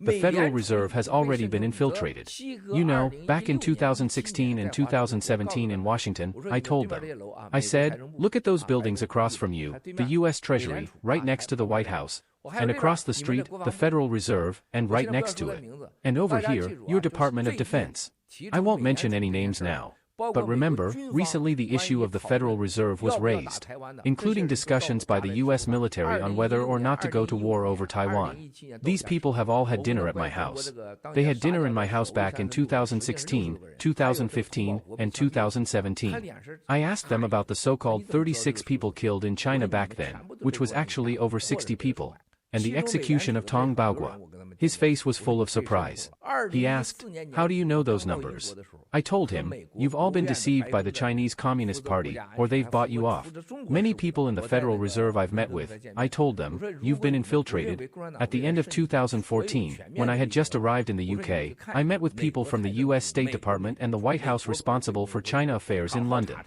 the Federal Reserve has already been infiltrated. You know, back in 2016 and 2017 in Washington, I told them. I said, look at those buildings across from you, the U.S. Treasury, right next to the White House, and across the street, the Federal Reserve, and right next to it. And over here, your Department of Defense. I won't mention any names now. But remember, recently the issue of the Federal Reserve was raised, including discussions by the U.S. military on whether or not to go to war over Taiwan. These people have all had dinner at my house. They had dinner in my house back in 2016, 2015, and 2017. I asked them about the so-called 36 people killed in China back then, which was actually over 60 people, and the execution of Tong Baogua. His face was full of surprise. He asked, how do you know those numbers? I told him, you've all been deceived by the Chinese Communist Party, or they've bought you off. Many people in the Federal Reserve I've met with, I told them, you've been infiltrated. At the end of 2014, when I had just arrived in the UK, I met with people from the US State Department and the White House responsible for China affairs in London.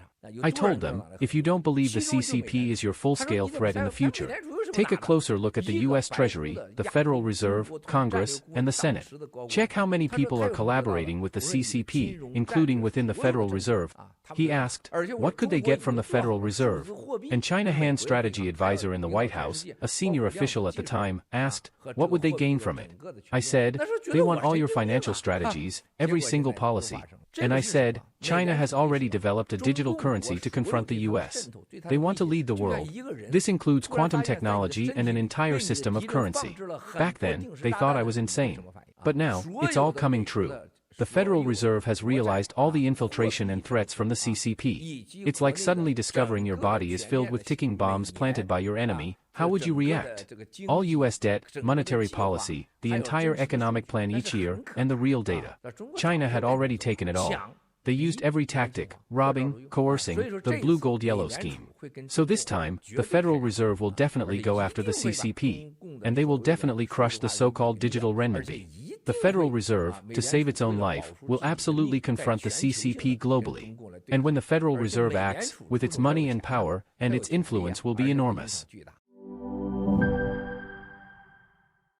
I told them, if you don't believe the CCP is your full-scale threat in the future, take a closer look at the U.S. Treasury, the Federal Reserve, Congress, and the Senate. Check how many people are collaborating with the CCP, including within the Federal Reserve. He asked, what could they get from the Federal Reserve? And China Han strategy advisor in the White House, a senior official at the time, asked, what would they gain from it? I said, they want all your financial strategies, every single policy. And I said, China has already developed a digital currency to confront the US. They want to lead the world. This includes quantum technology and an entire system of currency. Back then, they thought I was insane. But now, it's all coming true. The Federal Reserve has realized all the infiltration and threats from the CCP. It's like suddenly discovering your body is filled with ticking bombs planted by your enemy. How would you react? All U.S. debt, monetary policy, the entire economic plan each year, and the real data. China had already taken it all. They used every tactic, robbing, coercing, the blue-gold-yellow scheme. So this time, the Federal Reserve will definitely go after the CCP, and they will definitely crush the so-called digital renminbi. The Federal Reserve, to save its own life, will absolutely confront the CCP globally. And when the Federal Reserve acts, with its money and power, and its influence will be enormous.